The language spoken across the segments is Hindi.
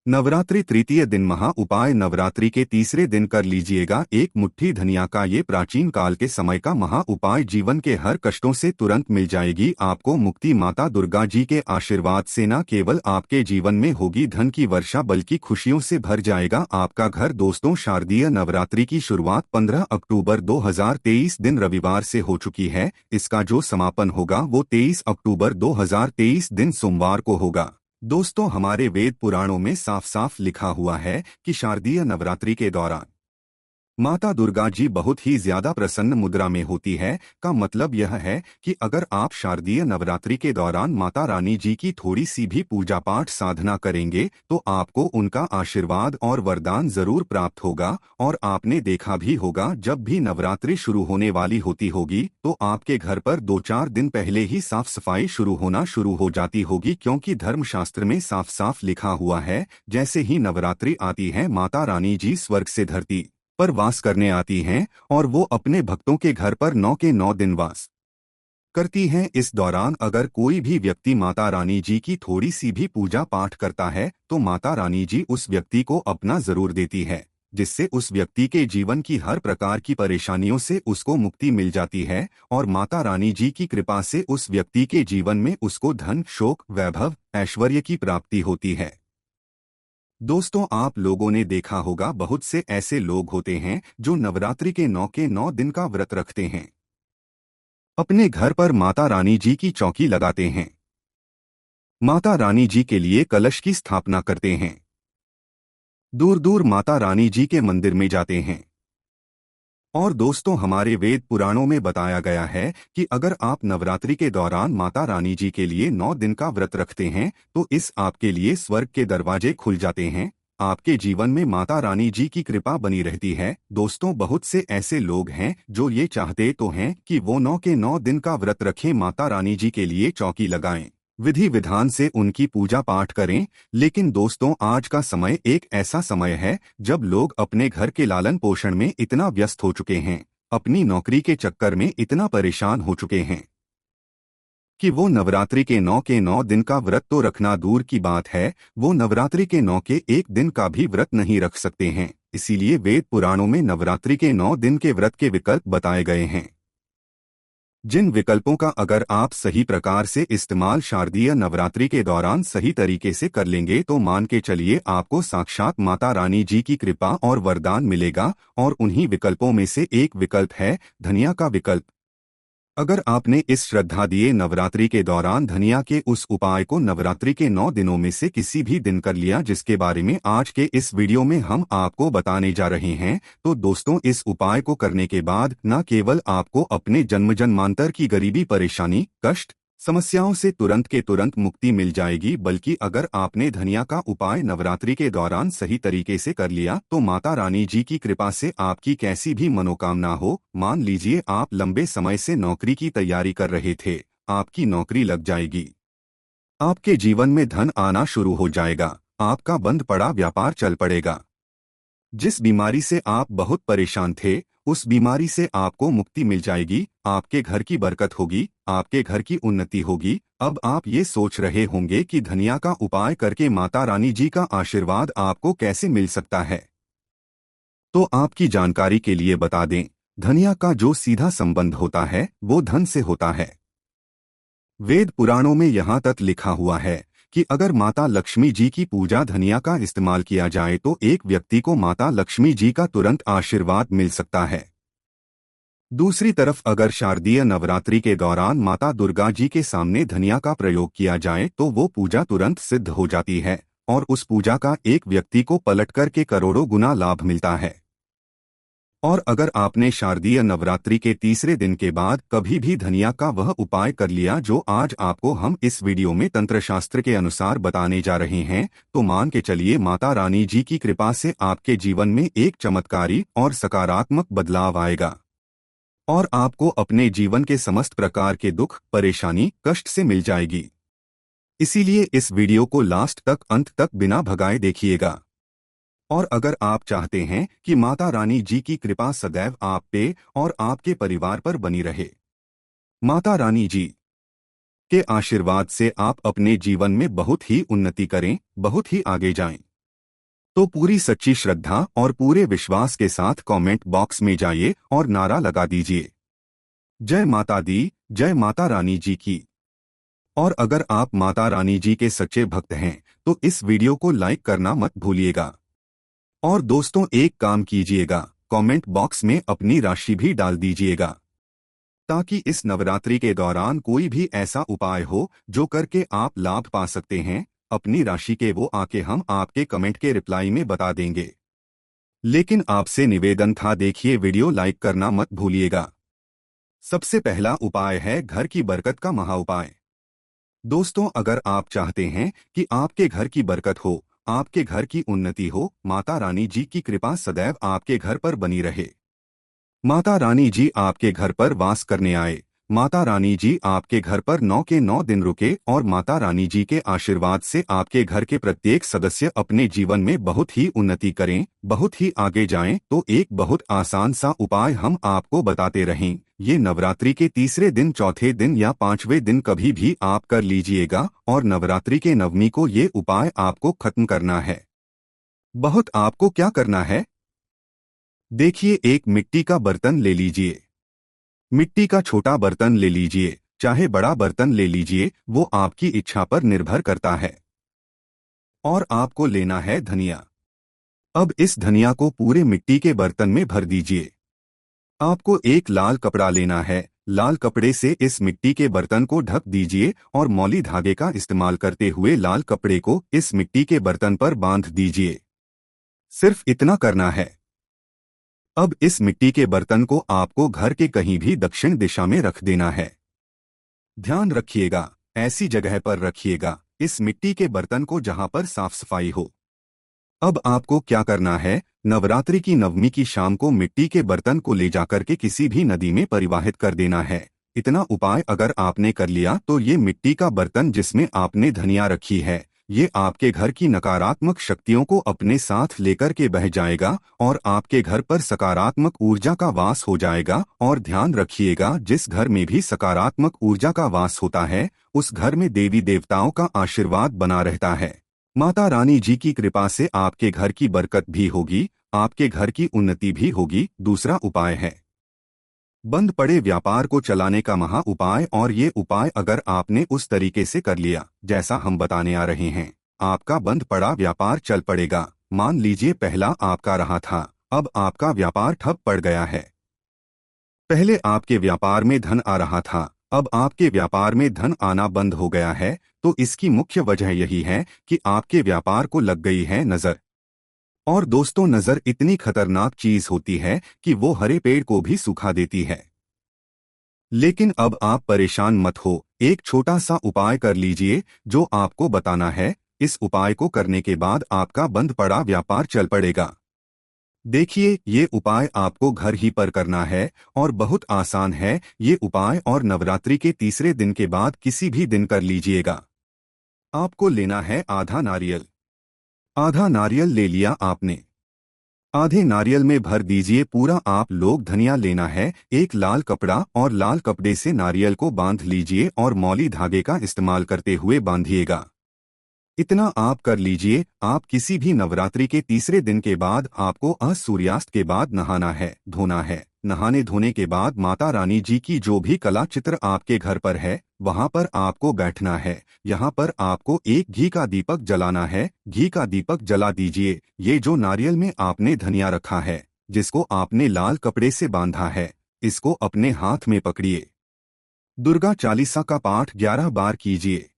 नवरात्रि तृतीय दिन महा उपाय नवरात्रि के तीसरे दिन कर लीजिएगा एक मुट्ठी धनिया का। ये प्राचीन काल के समय का महा उपाय जीवन के हर कष्टों से तुरंत मिल जाएगी आपको मुक्ति। माता दुर्गा जी के आशीर्वाद से न केवल आपके जीवन में होगी धन की वर्षा बल्कि खुशियों से भर जाएगा आपका घर। दोस्तों, शारदीय नवरात्रि की शुरुआत 15 अक्टूबर 2023 दिन रविवार से हो चुकी है। इसका जो समापन होगा वो 23 अक्टूबर 2023 दिन सोमवार को होगा। दोस्तों, हमारे वेद पुराणों में साफ साफ लिखा हुआ है कि शारदीय नवरात्रि के दौरान माता दुर्गा जी बहुत ही ज्यादा प्रसन्न मुद्रा में होती है। का मतलब यह है कि अगर आप शारदीय नवरात्रि के दौरान माता रानी जी की थोड़ी सी भी पूजा पाठ साधना करेंगे तो आपको उनका आशीर्वाद और वरदान जरूर प्राप्त होगा। और आपने देखा भी होगा, जब भी नवरात्रि शुरू होने वाली होती होगी तो आपके घर पर 2-4 दिन पहले ही साफ सफाई होना शुरू हो जाती होगी, क्योंकि धर्मशास्त्र में साफ साफ लिखा हुआ है जैसे ही नवरात्रि आती है माता रानी जी स्वर्ग से धरती पर वास करने आती हैं और वो अपने भक्तों के घर पर 9 के 9 दिन वास करती हैं। इस दौरान अगर कोई भी व्यक्ति माता रानी जी की थोड़ी सी भी पूजा पाठ करता है तो माता रानी जी उस व्यक्ति को अपना जरूर देती है, जिससे उस व्यक्ति के जीवन की हर प्रकार की परेशानियों से उसको मुक्ति मिल जाती है और माता रानी जी की कृपा से उस व्यक्ति के जीवन में उसको धन, शोक, वैभव, ऐश्वर्य की प्राप्ति होती है। दोस्तों, आप लोगों ने देखा होगा बहुत से ऐसे लोग होते हैं जो नवरात्रि के 9 के 9 दिन का व्रत रखते हैं, अपने घर पर माता रानी जी की चौकी लगाते हैं, माता रानी जी के लिए कलश की स्थापना करते हैं, दूर दूर माता रानी जी के मंदिर में जाते हैं। और दोस्तों, हमारे वेद पुराणों में बताया गया है कि अगर आप नवरात्रि के दौरान माता रानी जी के लिए 9 दिन का व्रत रखते हैं तो इस आपके लिए स्वर्ग के दरवाजे खुल जाते हैं, आपके जीवन में माता रानी जी की कृपा बनी रहती है। दोस्तों, बहुत से ऐसे लोग हैं जो ये चाहते तो हैं कि वो 9 के 9 दिन का व्रत रखें, माता रानी जी के लिए चौकी लगाएं, विधि विधान से उनकी पूजा पाठ करें। लेकिन दोस्तों, आज का समय एक ऐसा समय है जब लोग अपने घर के लालन पोषण में इतना व्यस्त हो चुके हैं, अपनी नौकरी के चक्कर में इतना परेशान हो चुके हैं कि वो नवरात्रि के 9 दिन का व्रत तो रखना दूर की बात है, वो नवरात्रि के 9 के 1 दिन का भी व्रत नहीं रख सकते हैं। इसीलिए वेद पुराणों में नवरात्रि के 9 दिन के व्रत के विकल्प बताए गए हैं, जिन विकल्पों का अगर आप सही प्रकार से इस्तेमाल शारदीय नवरात्रि के दौरान सही तरीके से कर लेंगे तो मान के चलिए आपको साक्षात माता रानी जी की कृपा और वरदान मिलेगा। और उन्हीं विकल्पों में से एक विकल्प है धनिया का विकल्प। अगर आपने इस श्रद्धा दिए नवरात्रि के दौरान धनिया के उस उपाय को नवरात्रि के 9 दिनों में से किसी भी दिन कर लिया, जिसके बारे में आज के इस वीडियो में हम आपको बताने जा रहे हैं, तो दोस्तों, इस उपाय को करने के बाद न केवल आपको अपने जन्म जन्मांतर की गरीबी, परेशानी, कष्ट, समस्याओं से तुरंत के तुरंत मुक्ति मिल जाएगी, बल्कि अगर आपने धनिया का उपाय नवरात्रि के दौरान सही तरीके से कर लिया तो माता रानी जी की कृपा से आपकी कैसी भी मनोकामना हो, मान लीजिए आप लंबे समय से नौकरी की तैयारी कर रहे थे, आपकी नौकरी लग जाएगी, आपके जीवन में धन आना शुरू हो जाएगा, आपका बंद पड़ा व्यापार चल पड़ेगा, जिस बीमारी से आप बहुत परेशान थे उस बीमारी से आपको मुक्ति मिल जाएगी, आपके घर की बरकत होगी, आपके घर की उन्नति होगी। अब आप ये सोच रहे होंगे कि धनिया का उपाय करके माता रानी जी का आशीर्वाद आपको कैसे मिल सकता है, तो आपकी जानकारी के लिए बता दें, धनिया का जो सीधा संबंध होता है वो धन से होता है। वेद पुराणों में यहाँ तक लिखा हुआ है कि अगर माता लक्ष्मी जी की पूजा धनिया का इस्तेमाल किया जाए तो एक व्यक्ति को माता लक्ष्मी जी का तुरंत आशीर्वाद मिल सकता है। दूसरी तरफ अगर शारदीय नवरात्रि के दौरान माता दुर्गा जी के सामने धनिया का प्रयोग किया जाए तो वो पूजा तुरंत सिद्ध हो जाती है और उस पूजा का एक व्यक्ति को पलट कर के करोड़ों गुना लाभ मिलता है। और अगर आपने शारदीय नवरात्रि के तीसरे दिन के बाद कभी भी धनिया का वह उपाय कर लिया जो आज आपको हम इस वीडियो में तंत्रशास्त्र के अनुसार बताने जा रहे हैं, तो मान के चलिए माता रानी जी की कृपा से आपके जीवन में एक चमत्कारी और सकारात्मक बदलाव आएगा और आपको अपने जीवन के समस्त प्रकार के दुख, परेशानी, कष्ट से मिल जाएगी। इसीलिए इस वीडियो को लास्ट तक, अंत तक बिना भगाए देखिएगा। और अगर आप चाहते हैं कि माता रानी जी की कृपा सदैव आप पे और आपके परिवार पर बनी रहे, माता रानी जी के आशीर्वाद से आप अपने जीवन में बहुत ही उन्नति करें, बहुत ही आगे जाएं, तो पूरी सच्ची श्रद्धा और पूरे विश्वास के साथ कमेंट बॉक्स में जाइए और नारा लगा दीजिए, जय माता दी, जय माता रानी जी की। और अगर आप माता रानी जी के सच्चे भक्त हैं तो इस वीडियो को लाइक करना मत भूलिएगा। और दोस्तों, एक काम कीजिएगा, कमेंट बॉक्स में अपनी राशि भी डाल दीजिएगा, ताकि इस नवरात्रि के दौरान कोई भी ऐसा उपाय हो जो करके आप लाभ पा सकते हैं। अपनी राशि के वो आके हम आपके कमेंट के रिप्लाई में बता देंगे। लेकिन आपसे निवेदन था, देखिए वीडियो लाइक करना मत भूलिएगा। सबसे पहला उपाय है घर की बरकत का महा उपाय। दोस्तों, अगर आप चाहते हैं कि आपके घर की बरकत हो, आपके घर की उन्नति हो, माता रानी जी की कृपा सदैव आपके घर पर बनी रहे, माता रानी जी आपके घर पर वास करने आए, माता रानी जी आपके घर पर 9 के 9 दिन रुके और माता रानी जी के आशीर्वाद से आपके घर के प्रत्येक सदस्य अपने जीवन में बहुत ही उन्नति करें, बहुत ही आगे जाएं, तो एक बहुत आसान सा उपाय हम आपको बताते रहें। ये नवरात्रि के तीसरे दिन, चौथे दिन या 5वें दिन कभी भी आप कर लीजिएगा और नवरात्रि के नवमी को ये उपाय आपको खत्म करना है। बहुत आपको क्या करना है, देखिए, एक मिट्टी का बर्तन ले लीजिए। मिट्टी का छोटा बर्तन ले लीजिए, चाहे बड़ा बर्तन ले लीजिए, वो आपकी इच्छा पर निर्भर करता है। और आपको लेना है धनिया। अब इस धनिया को पूरे मिट्टी के बर्तन में भर दीजिए। आपको एक लाल कपड़ा लेना है, लाल कपड़े से इस मिट्टी के बर्तन को ढक दीजिए और मौली धागे का इस्तेमाल करते हुए लाल कपड़े को इस मिट्टी के बर्तन पर बांध दीजिए। सिर्फ इतना करना है। अब इस मिट्टी के बर्तन को आपको घर के कहीं भी दक्षिण दिशा में रख देना है। ध्यान रखिएगा, ऐसी जगह पर रखिएगा इस मिट्टी के बर्तन को जहां पर साफ सफाई हो। अब आपको क्या करना है, नवरात्रि की नवमी की शाम को मिट्टी के बर्तन को ले जाकर के किसी भी नदी में परिवाहित कर देना है। इतना उपाय अगर आपने कर लिया तो ये मिट्टी का बर्तन जिसमें आपने धनिया रखी है, ये आपके घर की नकारात्मक शक्तियों को अपने साथ लेकर के बह जाएगा और आपके घर पर सकारात्मक ऊर्जा का वास हो जाएगा। और ध्यान रखिएगा, जिस घर में भी सकारात्मक ऊर्जा का वास होता है उस घर में देवी देवताओं का आशीर्वाद बना रहता है। माता रानी जी की कृपा से आपके घर की बरकत भी होगी, आपके घर की उन्नति भी होगी। दूसरा उपाय है बंद पड़े व्यापार को चलाने का महा उपाय। और ये उपाय अगर आपने उस तरीके से कर लिया जैसा हम बताने आ रहे हैं, आपका बंद पड़ा व्यापार चल पड़ेगा। मान लीजिए पहला आपका रहा था, अब आपका व्यापार ठप पड़ गया है। पहले आपके व्यापार में धन आ रहा था, अब आपके व्यापार में धन आना बंद हो गया है। तो इसकी मुख्य वजह यही है कि आपके व्यापार को लग गई है नजर। और दोस्तों, नजर इतनी खतरनाक चीज होती है कि वो हरे पेड़ को भी सुखा देती है। लेकिन अब आप परेशान मत हो, एक छोटा सा उपाय कर लीजिए जो आपको बताना है। इस उपाय को करने के बाद आपका बंद पड़ा व्यापार चल पड़ेगा। देखिए, ये उपाय आपको घर ही पर करना है और बहुत आसान है ये उपाय। और नवरात्रि के तीसरे दिन के बाद किसी भी दिन कर लीजिएगा। आपको लेना है आधा नारियल। आधा नारियल ले लिया आपने, आधे नारियल में भर दीजिए पूरा आप लोग धनिया लेना है। एक लाल कपड़ा और लाल कपड़े से नारियल को बांध लीजिए और मौली धागे का इस्तेमाल करते हुए बांधिएगा। इतना आप कर लीजिए। आप किसी भी नवरात्रि के तीसरे दिन के बाद आपको सूर्यास्त के बाद नहाना है, धोना है। नहाने धोने के बाद माता रानी जी की जो भी कला चित्र आपके घर पर है वहां पर आपको बैठना है। यहाँ पर आपको एक घी का दीपक जलाना है। घी का दीपक जला दीजिए। ये जो नारियल में आपने धनिया रखा है, जिसको आपने लाल कपड़े से बांधा है, इसको अपने हाथ में पकड़िए। दुर्गा चालीसा का पाठ 11 बार कीजिए।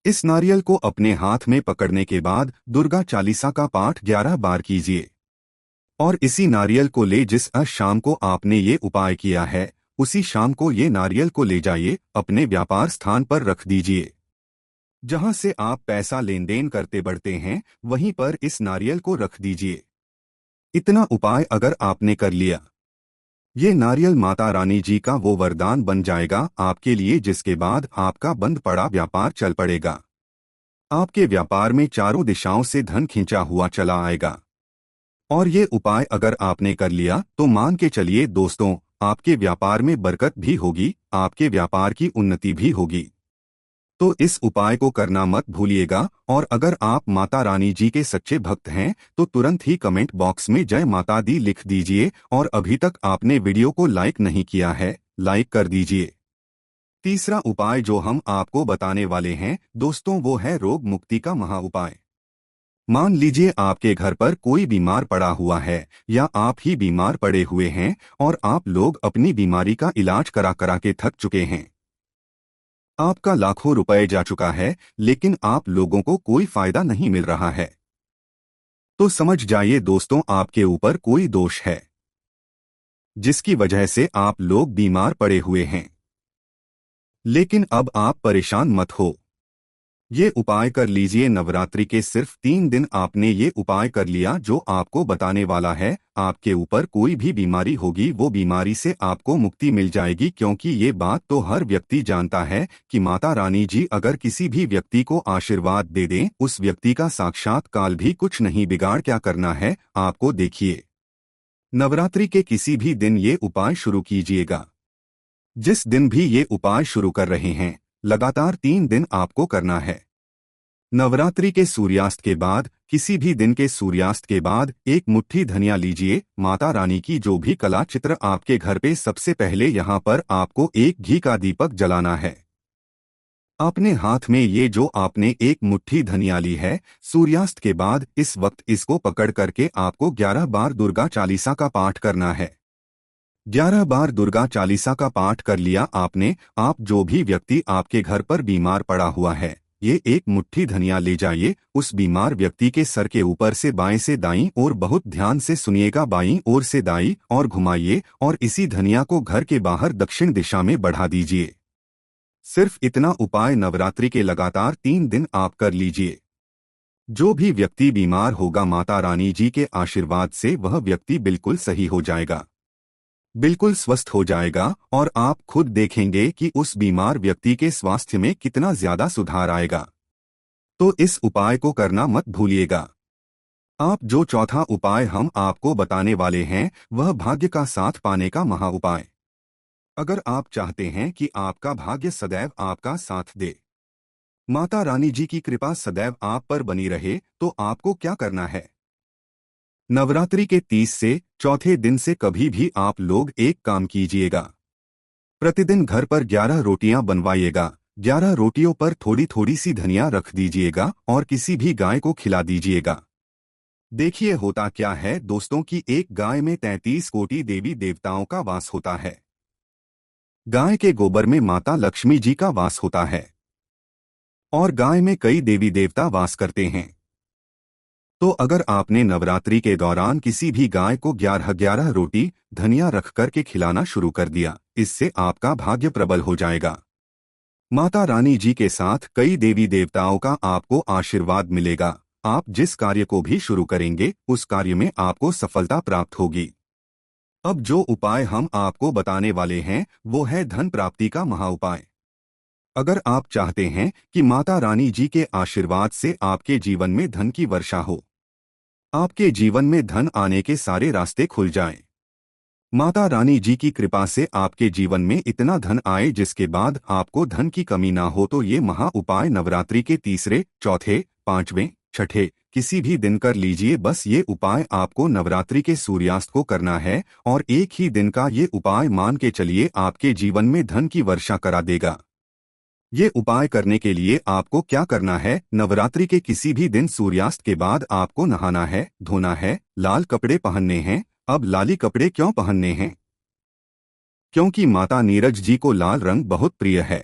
इस नारियल को अपने हाथ में पकड़ने के बाद दुर्गा चालीसा का पाठ 11 बार कीजिए। और इसी नारियल को ले जिस शाम को आपने ये उपाय किया है, उसी शाम को ये नारियल को ले जाइए अपने व्यापार स्थान पर रख दीजिए। जहां से आप पैसा लेन देन करते बढ़ते हैं वहीं पर इस नारियल को रख दीजिए। इतना उपाय अगर आपने कर लिया, ये नारियल माता रानी जी का वो वरदान बन जाएगा आपके लिए, जिसके बाद आपका बंद पड़ा व्यापार चल पड़ेगा। आपके व्यापार में चारों दिशाओं से धन खींचा हुआ चला आएगा। और ये उपाय अगर आपने कर लिया तो मान के चलिए दोस्तों, आपके व्यापार में बरकत भी होगी, आपके व्यापार की उन्नति भी होगी। तो इस उपाय को करना मत भूलिएगा। और अगर आप माता रानी जी के सच्चे भक्त हैं तो तुरंत ही कमेंट बॉक्स में जय माता दी लिख दीजिए। और अभी तक आपने वीडियो को लाइक नहीं किया है, लाइक कर दीजिए। तीसरा उपाय जो हम आपको बताने वाले हैं दोस्तों, वो है रोग मुक्ति का महा उपाय। मान लीजिए आपके घर पर कोई बीमार पड़ा हुआ है या आप ही बीमार पड़े हुए हैं और आप लोग अपनी बीमारी का इलाज करा करा के थक चुके हैं। आपका लाखों रुपए जा चुका है लेकिन आप लोगों को कोई फायदा नहीं मिल रहा है। तो समझ जाइए दोस्तों, आपके ऊपर कोई दोष है जिसकी वजह से आप लोग बीमार पड़े हुए हैं। लेकिन अब आप परेशान मत हो, ये उपाय कर लीजिए। नवरात्रि के सिर्फ 3 दिन आपने ये उपाय कर लिया जो आपको बताने वाला है, आपके ऊपर कोई भी बीमारी होगी वो बीमारी से आपको मुक्ति मिल जाएगी। क्योंकि ये बात तो हर व्यक्ति जानता है कि माता रानी जी अगर किसी भी व्यक्ति को आशीर्वाद दे दें, उस व्यक्ति का साक्षात काल भी कुछ नहीं बिगाड़। क्या करना है आपको देखिए, नवरात्रि के किसी भी दिन ये उपाय शुरू कीजिएगा। जिस दिन भी ये उपाय शुरू कर रहे हैं लगातार 3 दिन आपको करना है। नवरात्रि के सूर्यास्त के बाद, किसी भी दिन के सूर्यास्त के बाद एक मुट्ठी धनिया लीजिए। माता रानी की जो भी कला चित्र आपके घर पे, सबसे पहले यहाँ पर आपको एक घी का दीपक जलाना है। अपने हाथ में ये जो आपने एक मुट्ठी धनिया ली है, सूर्यास्त के बाद इस वक्त इसको पकड़ करके आपको 11 बार दुर्गा चालीसा का पाठ करना है। 11 बार दुर्गा चालीसा का पाठ कर लिया आपने, आप जो भी व्यक्ति आपके घर पर बीमार पड़ा हुआ है, ये एक मुट्ठी धनिया ले जाइए, उस बीमार व्यक्ति के सर के ऊपर से बाएं से दाईं ओर, बहुत ध्यान से सुनिएगा, बाईं ओर से दाईं और घुमाइए और इसी धनिया को घर के बाहर दक्षिण दिशा में बढ़ा दीजिए। सिर्फ इतना उपाय नवरात्रि के लगातार 3 दिन आप कर लीजिए। जो भी व्यक्ति बीमार होगा माता रानी जी के आशीर्वाद से वह व्यक्ति बिल्कुल सही हो जाएगा, बिल्कुल स्वस्थ हो जाएगा और आप खुद देखेंगे कि उस बीमार व्यक्ति के स्वास्थ्य में कितना ज्यादा सुधार आएगा। तो इस उपाय को करना मत भूलिएगा। आप जो चौथा उपाय हम आपको बताने वाले हैं वह भाग्य का साथ पाने का महा उपाय। अगर आप चाहते हैं कि आपका भाग्य सदैव आपका साथ दे, माता रानी जी की कृपा सदैव आप पर बनी रहे, तो आपको क्या करना है? नवरात्रि के 30 से चौथे दिन से कभी भी आप लोग एक काम कीजिएगा। प्रतिदिन घर पर 11 रोटियां बनवाइएगा। 11 रोटियों पर थोड़ी थोड़ी सी धनिया रख दीजिएगा और किसी भी गाय को खिला दीजिएगा। देखिए होता क्या है दोस्तों कि एक गाय में 33 कोटि देवी देवताओं का वास होता है। गाय के गोबर में माता लक्ष्मी जी का वास होता है और गाय में कई देवी देवता वास करते हैं। तो अगर आपने नवरात्रि के दौरान किसी भी गाय को 11 रोटी धनिया रख कर के खिलाना शुरू कर दिया, इससे आपका भाग्य प्रबल हो जाएगा। माता रानी जी के साथ कई देवी देवताओं का आपको आशीर्वाद मिलेगा। आप जिस कार्य को भी शुरू करेंगे उस कार्य में आपको सफलता प्राप्त होगी। अब जो उपाय हम आपको बताने वाले हैं वो है धन प्राप्ति का महा उपाय। अगर आप चाहते हैं कि माता रानी जी के आशीर्वाद से आपके जीवन में धन की वर्षा हो, आपके जीवन में धन आने के सारे रास्ते खुल जाएं, माता रानी जी की कृपा से आपके जीवन में इतना धन आए जिसके बाद आपको धन की कमी ना हो, तो ये महा उपाय नवरात्रि के तीसरे, चौथे, पांचवें, छठे किसी भी दिन कर लीजिए। बस ये उपाय आपको नवरात्रि के सूर्यास्त को करना है और एक ही दिन का ये उपाय मान के चलिए आपके जीवन में धन की वर्षा करा देगा। ये उपाय करने के लिए आपको क्या करना है, नवरात्रि के किसी भी दिन सूर्यास्त के बाद आपको नहाना है, धोना है, लाल कपड़े पहनने हैं। अब लाली कपड़े क्यों पहनने हैं? क्योंकि माता नीरज जी को लाल रंग बहुत प्रिय है।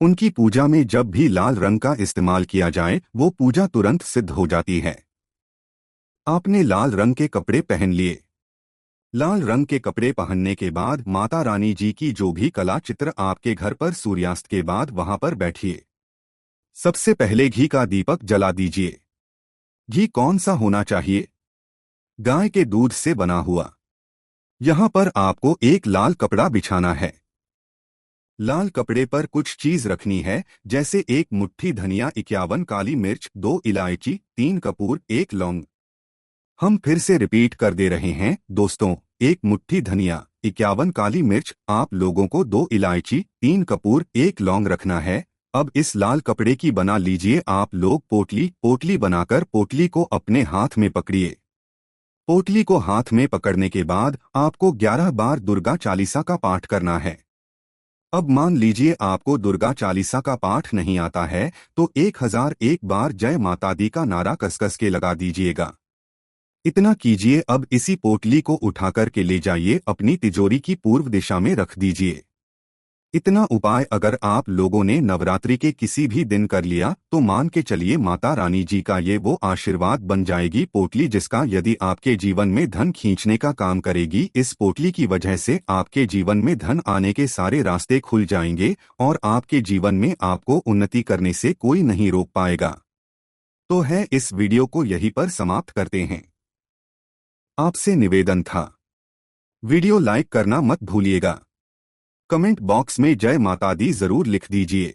उनकी पूजा में जब भी लाल रंग का इस्तेमाल किया जाए वो पूजा तुरंत सिद्ध हो जाती है। आपने लाल रंग के कपड़े पहन लिए। लाल रंग के कपड़े पहनने के बाद माता रानी जी की जो भी कला चित्र आपके घर पर सूर्यास्त के बाद वहां पर बैठिए। सबसे पहले घी का दीपक जला दीजिए। घी कौन सा होना चाहिए? गाय के दूध से बना हुआ। यहां पर आपको एक लाल कपड़ा बिछाना है। लाल कपड़े पर कुछ चीज रखनी है, जैसे एक मुट्ठी धनिया, 51 काली मिर्च, 2 इलायची, 3 कपूर, 1 लौंग। हम फिर से रिपीट कर दे रहे हैं दोस्तों, एक मुट्ठी धनिया, 51 काली मिर्च, आप लोगों को 2 इलायची, 3 कपूर, 1 लौंग रखना है। अब इस लाल कपड़े की बना लीजिए आप लोग पोटली। पोटली बनाकर पोटली को अपने हाथ में पकड़िए। पोटली को हाथ में पकड़ने के बाद आपको 11 बार दुर्गा चालीसा का पाठ करना है। अब मान लीजिए आपको दुर्गा चालीसा का पाठ नहीं आता है तो 1001 बार जय माता दी का नारा कसकस के लगा दीजिएगा। इतना कीजिए। अब इसी पोटली को उठाकर के ले जाइए अपनी तिजोरी की पूर्व दिशा में रख दीजिए। इतना उपाय अगर आप लोगों ने नवरात्रि के किसी भी दिन कर लिया तो मान के चलिए माता रानी जी का ये वो आशीर्वाद बन जाएगी पोटली, जिसका यदि आपके जीवन में धन खींचने का काम करेगी। इस पोटली की वजह से आपके जीवन में धन आने के सारे रास्ते खुल जाएंगे और आपके जीवन में आपको उन्नति करने से कोई नहीं रोक पाएगा। तो है इस वीडियो को यहीं पर समाप्त करते हैं। आपसे निवेदन था, वीडियो लाइक करना मत भूलिएगा। कमेंट बॉक्स में जय माता दी जरूर लिख दीजिए।